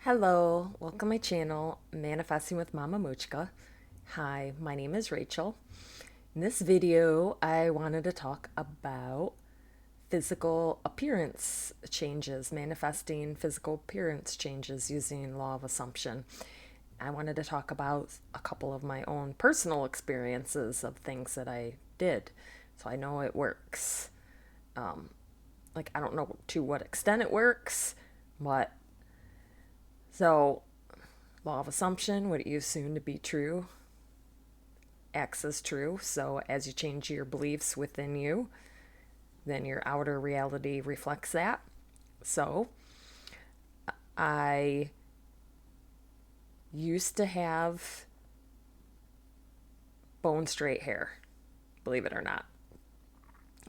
Hello, welcome to my channel, Manifesting with Mama Mochka. Hi, my name is Rachel. In this video, I wanted to talk about physical appearance changes, manifesting physical appearance changes using law of assumption. I wanted to talk about a couple of my own personal experiences of things that I did, so I know it works. I don't know to what extent it works, but so law of assumption, what you assume to be true acts as true. So as you change your beliefs within you, then your outer reality reflects that. So I used to have bone straight hair, believe it or not,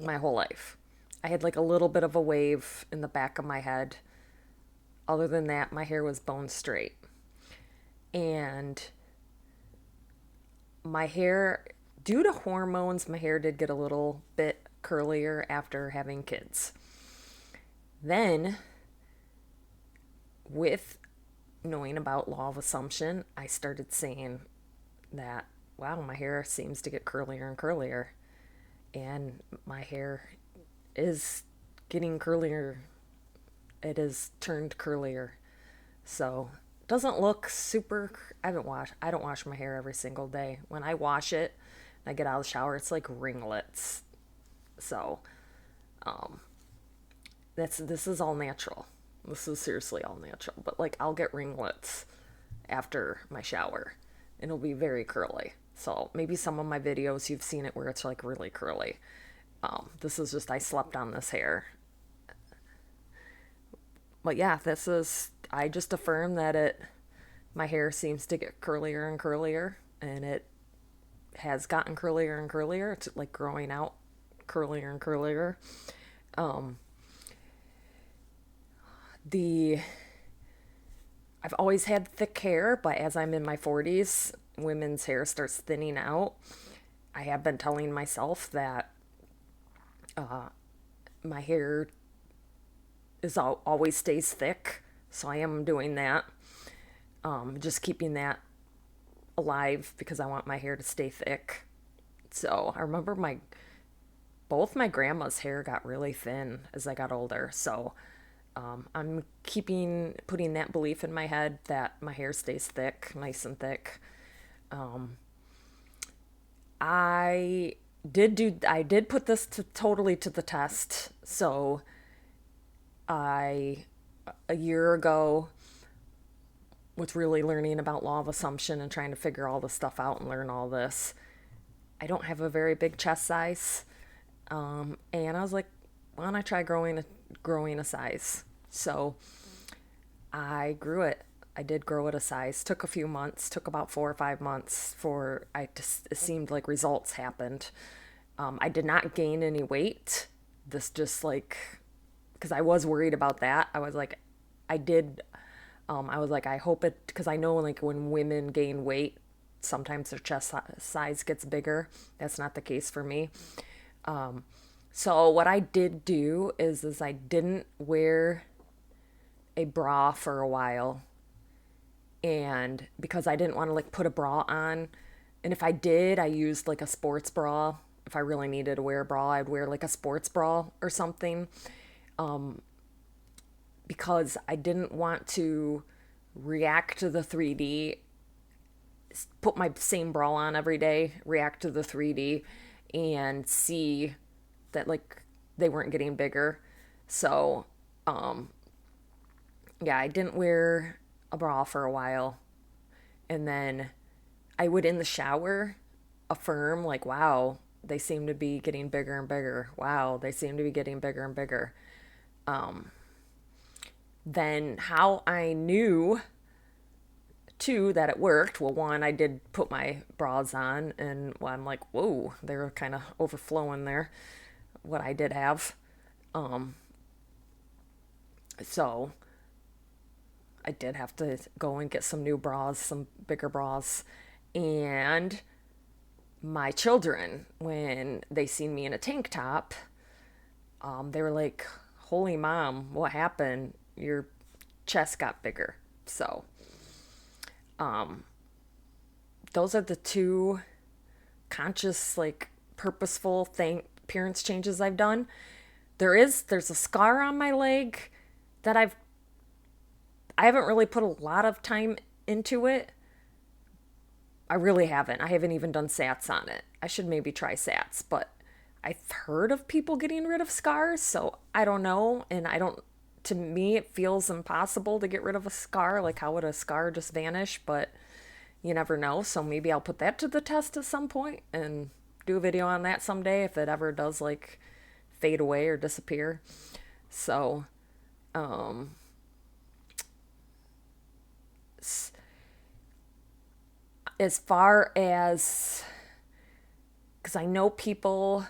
my whole life. I had like a little bit of a wave in the back of my head. Other than that, my hair was bone straight. And my hair, due to hormones, my hair did get a little bit curlier after having kids. Then, with knowing about law of assumption, I started saying that, wow, my hair seems to get curlier and curlier. And my hair is getting curlier. It is turned curlier. So it doesn't look super. I don't wash my hair every single day. When I wash it and I get out of the shower, it's like ringlets. So this is all natural. This is seriously all natural. But like I'll get ringlets after my shower and it'll be very curly. So maybe some of my videos you've seen it where it's like really curly. This is just I slept on this hair. But yeah, I just affirm that my hair seems to get curlier and curlier, and it has gotten curlier and curlier. It's like growing out curlier and curlier. Um, the I've always had thick hair, but as I'm in my 40s, women's hair starts thinning out. I have been telling myself that my hair always stays thick, so I am doing that. Just keeping that alive because I want my hair to stay thick. So I remember both my grandma's hair got really thin as I got older. So I'm putting that belief in my head that my hair stays thick, nice and thick. I I did put this totally to the test. So I a year ago was really learning about law of assumption and trying to figure all this stuff out and learn all this. I don't have a very big chest size. And I was like, why don't I try growing a size? So I grew it. I did grow it a size. Took a few months. Took about 4 or 5 months for it seemed like results happened. I did not gain any weight. This just like because I was worried about that. I was like, I did. I was like, I hope it because I know like when women gain weight, sometimes their chest size gets bigger. That's not the case for me. So what I did do is I didn't wear a bra for a while, and because I didn't want to like put a bra on, and if I did, I used like a sports bra. If I really needed to wear a bra, I'd wear like a sports bra or something, because I didn't want to react to the 3D, put my same bra on every day, react to the 3D, and see that like they weren't getting bigger. So, yeah, I didn't wear a bra for a while. And then I would in the shower affirm, like, wow, they seem to be getting bigger and bigger. Wow, they seem to be getting bigger and bigger. Then how I knew too that it worked, well, one, I did put my bras on, and well, I'm like, whoa, they were kind of overflowing there, what I did have. So I did have to go and get some new bras, some bigger bras. And my children, when they seen me in a tank top, they were like, holy mom, what happened? Your chest got bigger. So, those are the two conscious, like purposeful appearance changes I've done. There's a scar on my leg that I haven't really put a lot of time into it. I really haven't. I haven't even done SATs on it. I should maybe try SATs, but I've heard of people getting rid of scars, so I don't know. And I don't, to me, it feels impossible to get rid of a scar. Like, how would a scar just vanish? But you never know. So maybe I'll put that to the test at some point and do a video on that someday if it ever does, like, fade away or disappear. So, as far as, because I know people,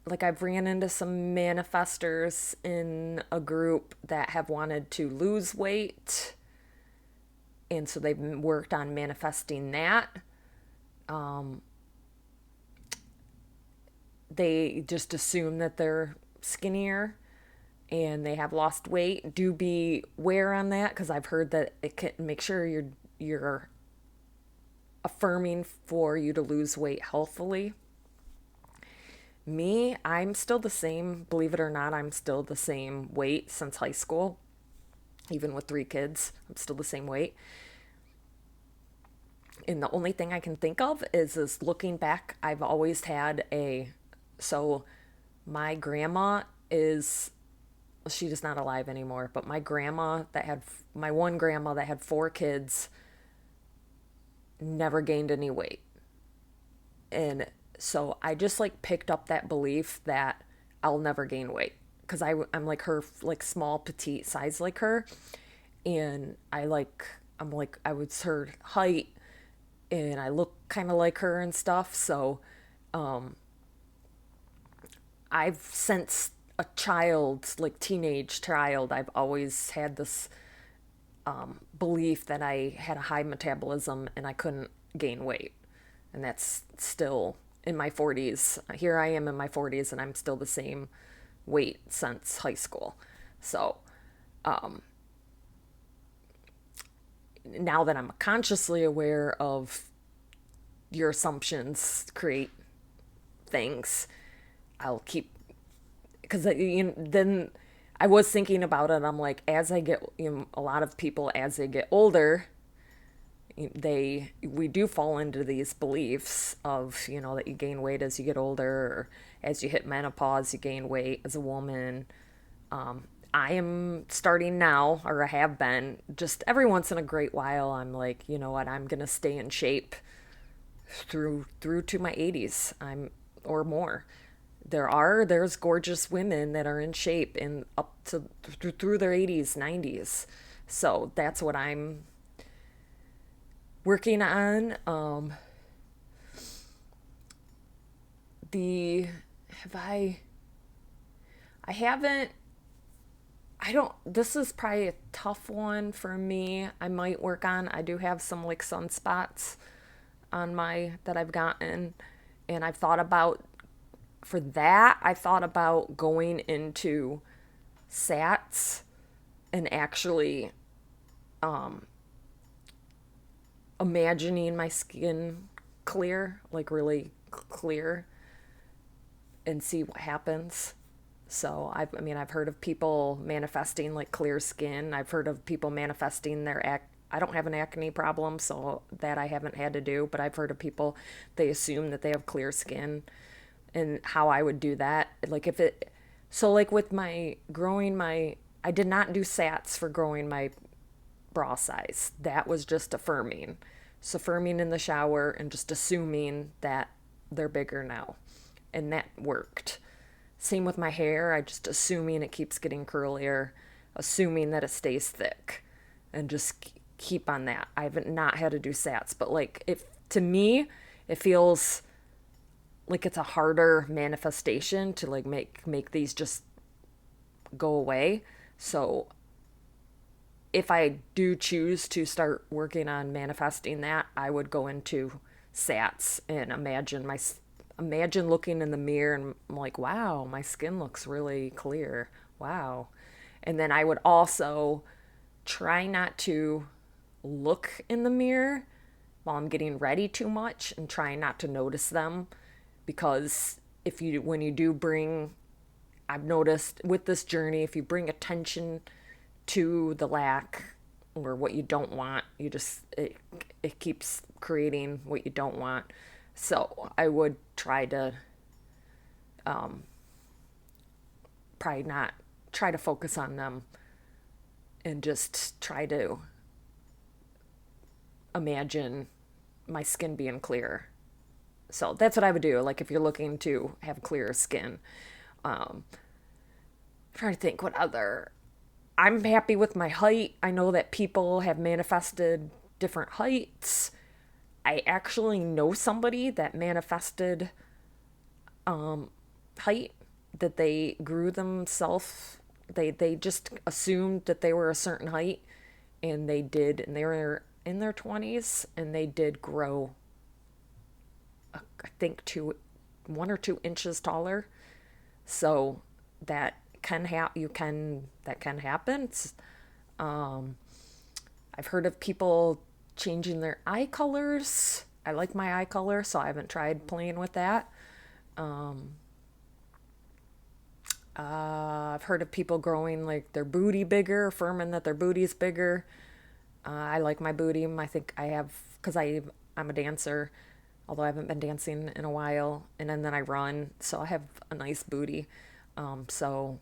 like I've ran into some manifestors in a group that have wanted to lose weight. And so they've worked on manifesting that. They just assume that they're skinnier and they have lost weight. Do be aware on that, because I've heard that it can make sure you're affirming for you to lose weight healthfully. Me, I'm still the same. Believe it or not, I'm still the same weight since high school. Even with 3 kids, I'm still the same weight. And the only thing I can think of is looking back, I've always had so my grandma she's not alive anymore, but my one grandma that had 4 kids never gained any weight. And so I just like picked up that belief that I'll never gain weight, because I'm like her, like small petite size like her. And I was her height and I look kind of like her and stuff. So I've since a child, like teenage child, I've always had this belief that I had a high metabolism and I couldn't gain weight. And that's still in my 40s. Here I am in my 40s and I'm still the same weight since high school. So now that I'm consciously aware of your assumptions create things, I'll keep, because then I was thinking about it. I'm like, as I get, a lot of people, as they get older, we do fall into these beliefs of, that you gain weight as you get older, or as you hit menopause, you gain weight as a woman. I am starting now, or I have been, just every once in a great while, I'm like, you know what, I'm going to stay in shape through to my 80s, or more. There's gorgeous women that are in shape and up to through their 80s, 90s. So that's what I'm working on. I haven't, I don't, this is probably a tough one for me. I might work on, I do have some like sunspots on that I've gotten, and I thought about going into SATs and actually imagining my skin clear, like really clear, and see what happens. So I've heard of people manifesting like clear skin. I've heard of people manifesting I don't have an acne problem, so that I haven't had to do, but I've heard of people, they assume that they have clear skin, and how I would do that. Like with I did not do SATs for growing my bra size. That was just affirming. So affirming in the shower and just assuming that they're bigger now. And that worked. Same with my hair. I just assuming it keeps getting curlier, assuming that it stays thick, and just keep on that. I haven't not had to do SATs, but like, to me, it feels like it's a harder manifestation to like make these just go away. So if I do choose to start working on manifesting that, I would go into SATs and imagine looking in the mirror and I'm like, wow, my skin looks really clear. Wow. And then I would also try not to look in the mirror while I'm getting ready too much, and try not to notice them, because when you do bring, I've noticed with this journey, if you bring attention to the lack or what you don't want, it keeps creating what you don't want. So I would try to probably not try to focus on them, and just try to imagine my skin being clear. So that's what I would do. Like if you're looking to have clearer skin, I'm trying to think what other. I'm happy with my height. I know that people have manifested different heights. I actually know somebody that manifested height, that they grew themselves. They just assumed that they were a certain height, and they did, and they were in their 20s, and they did grow, I think, 1 or 2 inches taller. So that can that can happen. I've heard of people changing their eye colors. I like my eye color, so I haven't tried playing with that. I've heard of people growing like their booty bigger, affirming that their booty's bigger. I like my booty. I think I have, because I'm a dancer, although I haven't been dancing in a while, and then I run, so I have a nice booty. So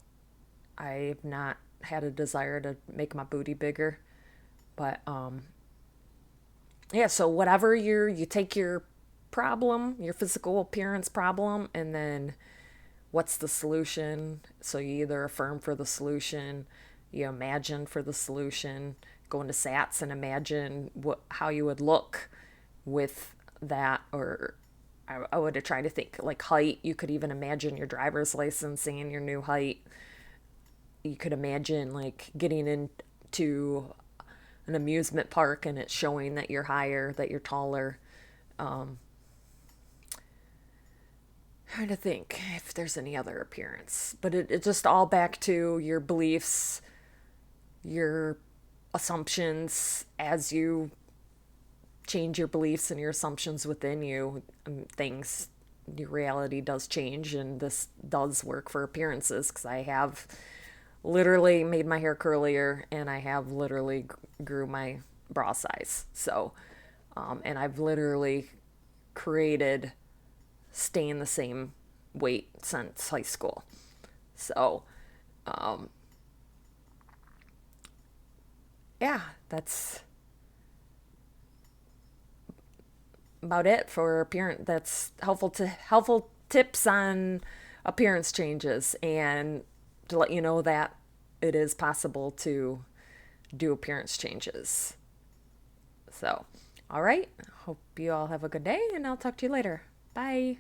I've not had a desire to make my booty bigger, but yeah. So whatever you take your problem, your physical appearance problem, and then what's the solution? So you either affirm for the solution, you imagine for the solution, go into SATs and imagine how you would look with that. Or I would try to think like height. You could even imagine your driver's license saying your new height. You could imagine like getting into an amusement park and it's showing that you're higher, that you're taller. Trying to think if there's any other appearance, but it's just all back to your beliefs, your assumptions. As you change your beliefs and your assumptions within you, your reality does change, and this does work for appearances, because I have literally made my hair curlier, and I have literally grew my bra size. So, and I've literally created staying the same weight since high school. So, yeah, that's about it for appearance. That's helpful tips on appearance changes, and to let you know that it is possible to do appearance changes. So, all right. Hope you all have a good day, and I'll talk to you later. Bye.